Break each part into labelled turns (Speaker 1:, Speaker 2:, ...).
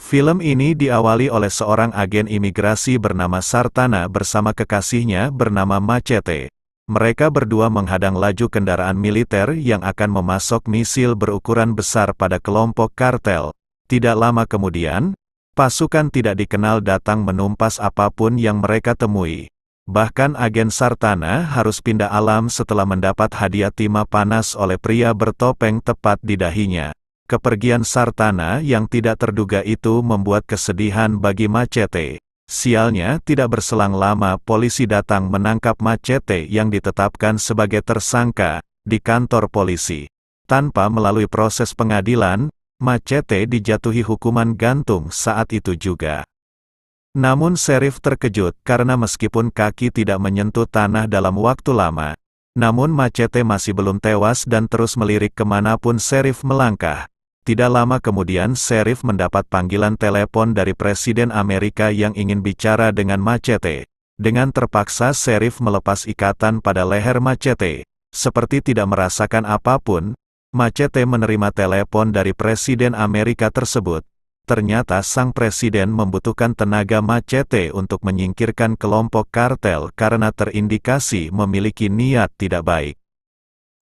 Speaker 1: Film ini diawali oleh seorang agen imigrasi bernama Sartana bersama kekasihnya bernama Machete. Mereka berdua menghadang laju kendaraan militer yang akan memasok misil berukuran besar pada kelompok kartel. Tidak lama kemudian, pasukan tidak dikenal datang menumpas apapun yang mereka temui. Bahkan agen Sartana harus pindah alam setelah mendapat hadiah timah panas oleh pria bertopeng tepat di dahinya. Kepergian Sartana yang tidak terduga itu membuat kesedihan bagi Machete. Sialnya, tidak berselang lama polisi datang menangkap Machete yang ditetapkan sebagai tersangka di kantor polisi. Tanpa melalui proses pengadilan, Machete dijatuhi hukuman gantung saat itu juga. Namun Sheriff terkejut karena meskipun kaki tidak menyentuh tanah dalam waktu lama, namun Machete masih belum tewas dan terus melirik kemanapun Sheriff melangkah. Tidak lama kemudian Sheriff mendapat panggilan telepon dari Presiden Amerika yang ingin bicara dengan Machete. Dengan terpaksa Sheriff melepas ikatan pada leher Machete. Seperti tidak merasakan apapun, Machete menerima telepon dari Presiden Amerika tersebut. Ternyata sang presiden membutuhkan tenaga Machete untuk menyingkirkan kelompok kartel karena terindikasi memiliki niat tidak baik.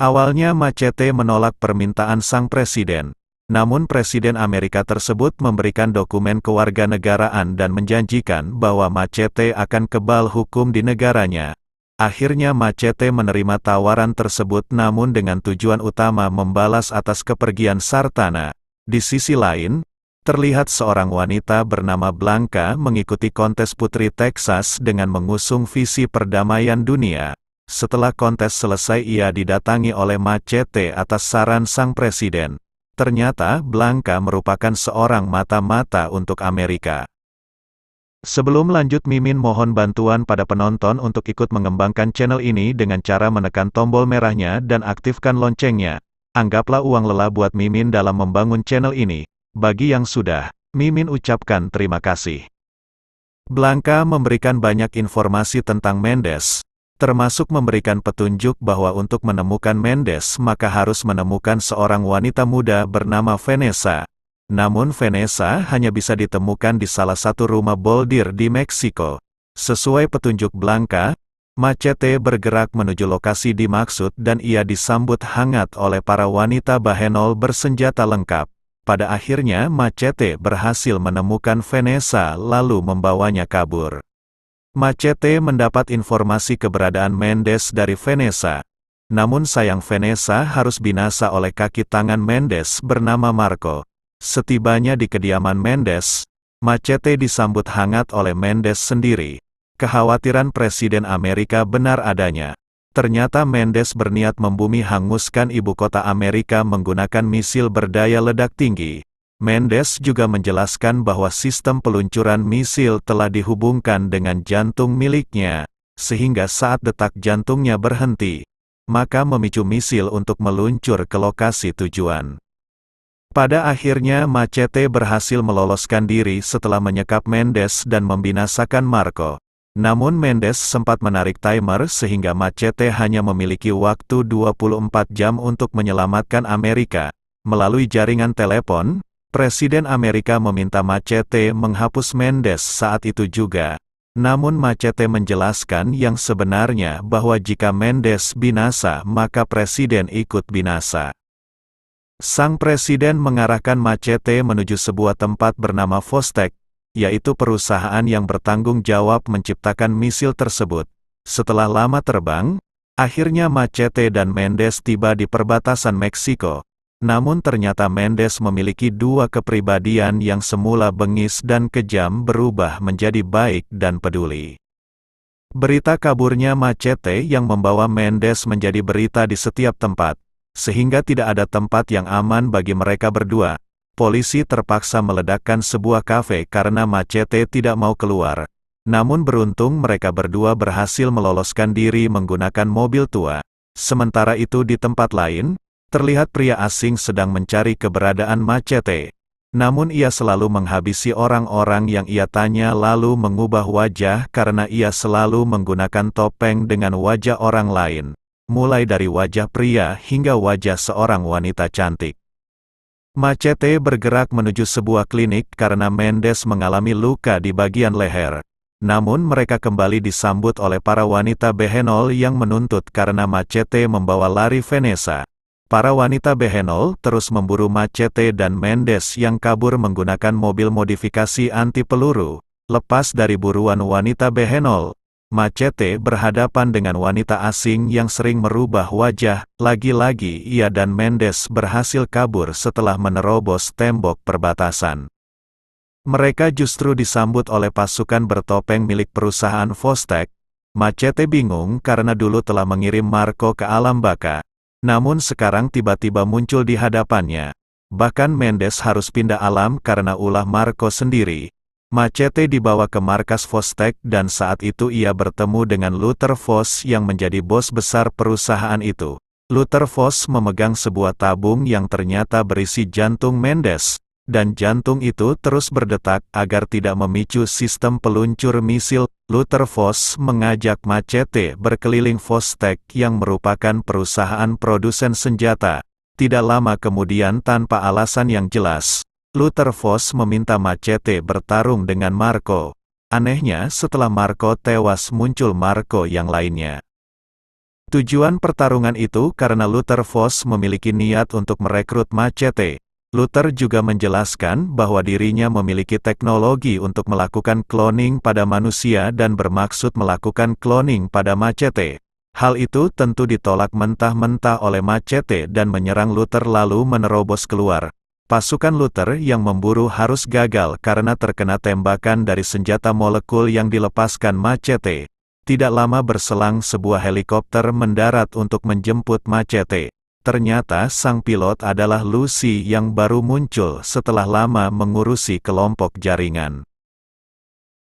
Speaker 1: Awalnya Machete menolak permintaan sang presiden. Namun Presiden Amerika tersebut memberikan dokumen kewarganegaraan dan menjanjikan bahwa Machete akan kebal hukum di negaranya. Akhirnya Machete menerima tawaran tersebut namun dengan tujuan utama membalas atas kepergian Sartana. Di sisi lain, terlihat seorang wanita bernama Blanca mengikuti kontes Putri Texas dengan mengusung visi perdamaian dunia. Setelah kontes selesai ia didatangi oleh Machete atas saran sang presiden. Ternyata Blanca merupakan seorang mata-mata untuk Amerika. Sebelum lanjut Mimin mohon bantuan pada penonton untuk ikut mengembangkan channel ini dengan cara menekan tombol merahnya dan aktifkan loncengnya. Anggaplah uang lelah buat Mimin dalam membangun channel ini. Bagi yang sudah, Mimin ucapkan terima kasih. Blanca memberikan banyak informasi tentang Mendes, termasuk memberikan petunjuk bahwa untuk menemukan Mendes maka harus menemukan seorang wanita muda bernama Vanessa. Namun Vanessa hanya bisa ditemukan di salah satu rumah bordir di Meksiko. Sesuai petunjuk Blanca, Machete bergerak menuju lokasi dimaksud dan ia disambut hangat oleh para wanita bahenol bersenjata lengkap. Pada akhirnya Machete berhasil menemukan Vanessa lalu membawanya kabur. Machete mendapat informasi keberadaan Mendes dari Vanessa. Namun sayang Vanessa harus binasa oleh kaki tangan Mendes bernama Marco. Setibanya di kediaman Mendes, Machete disambut hangat oleh Mendes sendiri. Kekhawatiran Presiden Amerika benar adanya. Ternyata Mendes berniat membumi hanguskan ibu kota Amerika menggunakan misil berdaya ledak tinggi. Mendes juga menjelaskan bahwa sistem peluncuran misil telah dihubungkan dengan jantung miliknya, sehingga saat detak jantungnya berhenti, maka memicu misil untuk meluncur ke lokasi tujuan. Pada akhirnya Machete berhasil meloloskan diri setelah menyekap Mendes dan membinasakan Marco. Namun Mendes sempat menarik timer sehingga Machete hanya memiliki waktu 24 jam untuk menyelamatkan Amerika. Melalui jaringan telepon, Presiden Amerika meminta Machete menghapus Mendes saat itu juga. Namun Machete menjelaskan yang sebenarnya bahwa jika Mendes binasa maka Presiden ikut binasa. Sang Presiden mengarahkan Machete menuju sebuah tempat bernama Vostek, yaitu perusahaan yang bertanggung jawab menciptakan misil tersebut. Setelah lama terbang, akhirnya Machete dan Mendes tiba di perbatasan Meksiko. Namun ternyata Mendes memiliki dua kepribadian yang semula bengis dan kejam berubah menjadi baik dan peduli. Berita kaburnya Machete yang membawa Mendes menjadi berita di setiap tempat, sehingga tidak ada tempat yang aman bagi mereka berdua. Polisi terpaksa meledakkan sebuah kafe karena Machete tidak mau keluar. Namun beruntung mereka berdua berhasil meloloskan diri menggunakan mobil tua. Sementara itu di tempat lain, terlihat pria asing sedang mencari keberadaan Machete. Namun ia selalu menghabisi orang-orang yang ia tanya lalu mengubah wajah karena ia selalu menggunakan topeng dengan wajah orang lain. Mulai dari wajah pria hingga wajah seorang wanita cantik. Machete bergerak menuju sebuah klinik karena Mendes mengalami luka di bagian leher. Namun mereka kembali disambut oleh para wanita Behenol yang menuntut karena Machete membawa lari Vanessa. Para wanita Behenol terus memburu Machete dan Mendes yang kabur menggunakan mobil modifikasi anti peluru. Lepas dari buruan wanita Behenol, Machete berhadapan dengan wanita asing yang sering merubah wajah. Lagi-lagi ia dan Mendes berhasil kabur setelah menerobos tembok perbatasan. Mereka justru disambut oleh pasukan bertopeng milik perusahaan Vostek. Machete bingung karena dulu telah mengirim Marco ke alam baka. Namun sekarang tiba-tiba muncul di hadapannya. Bahkan Mendes harus pindah alam karena ulah Marco sendiri. Machete dibawa ke markas Vostek dan saat itu ia bertemu dengan Luther Voss yang menjadi bos besar perusahaan itu. Luther Voss memegang sebuah tabung yang ternyata berisi jantung Mendes, dan jantung itu terus berdetak agar tidak memicu sistem peluncur misil. Luther Voss mengajak Machete berkeliling Vostek yang merupakan perusahaan produsen senjata. Tidak lama kemudian tanpa alasan yang jelas, Luther Voss meminta Machete bertarung dengan Marco. Anehnya setelah Marco tewas muncul Marco yang lainnya. Tujuan pertarungan itu karena Luther Voss memiliki niat untuk merekrut Machete. Luther juga menjelaskan bahwa dirinya memiliki teknologi untuk melakukan cloning pada manusia dan bermaksud melakukan cloning pada Machete. Hal itu tentu ditolak mentah-mentah oleh Machete dan menyerang Luther lalu menerobos keluar. Pasukan Luther yang memburu harus gagal karena terkena tembakan dari senjata molekul yang dilepaskan Machete. Tidak lama berselang sebuah helikopter mendarat untuk menjemput Machete. Ternyata sang pilot adalah Lucy yang baru muncul setelah lama mengurusi kelompok jaringan.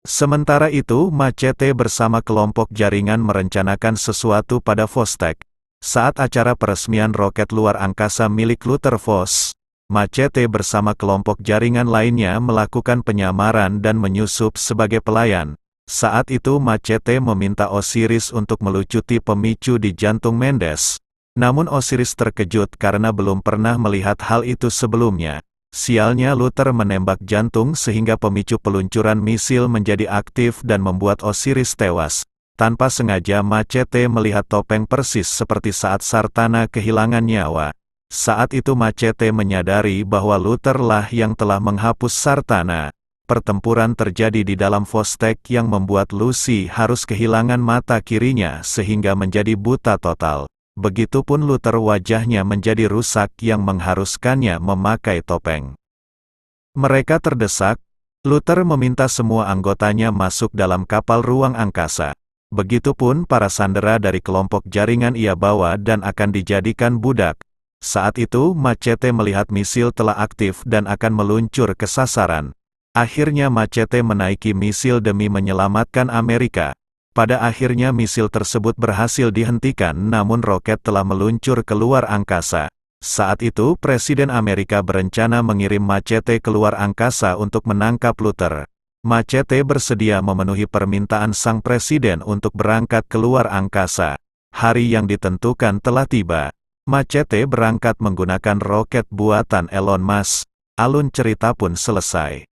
Speaker 1: Sementara itu Machete bersama kelompok jaringan merencanakan sesuatu pada Vostek. Saat acara peresmian roket luar angkasa milik Luther Voss, Machete bersama kelompok jaringan lainnya melakukan penyamaran dan menyusup sebagai pelayan. Saat itu Machete meminta Osiris untuk melucuti pemicu di jantung Mendes. Namun Osiris terkejut karena belum pernah melihat hal itu sebelumnya. Sialnya Luther menembak jantung sehingga pemicu peluncuran misil menjadi aktif dan membuat Osiris tewas. Tanpa sengaja Machete melihat topeng persis seperti saat Sartana kehilangan nyawa. Saat itu Machete menyadari bahwa Luther lah yang telah menghapus Sartana. Pertempuran terjadi di dalam Vostek yang membuat Lucy harus kehilangan mata kirinya sehingga menjadi buta total. Begitupun Luther wajahnya menjadi rusak yang mengharuskannya memakai topeng. Mereka terdesak. Luther meminta semua anggotanya masuk dalam kapal ruang angkasa. Begitupun para sandera dari kelompok jaringan ia bawa dan akan dijadikan budak. Saat itu Machete melihat misil telah aktif dan akan meluncur ke sasaran. Akhirnya Machete menaiki misil demi menyelamatkan Amerika. Pada akhirnya misil tersebut berhasil dihentikan namun roket telah meluncur ke luar angkasa. Saat itu Presiden Amerika berencana mengirim Machete ke luar angkasa untuk menangkap Luther. Machete bersedia memenuhi permintaan sang presiden untuk berangkat ke luar angkasa. Hari yang ditentukan telah tiba. Machete berangkat menggunakan roket buatan Elon Musk. Alun cerita pun selesai.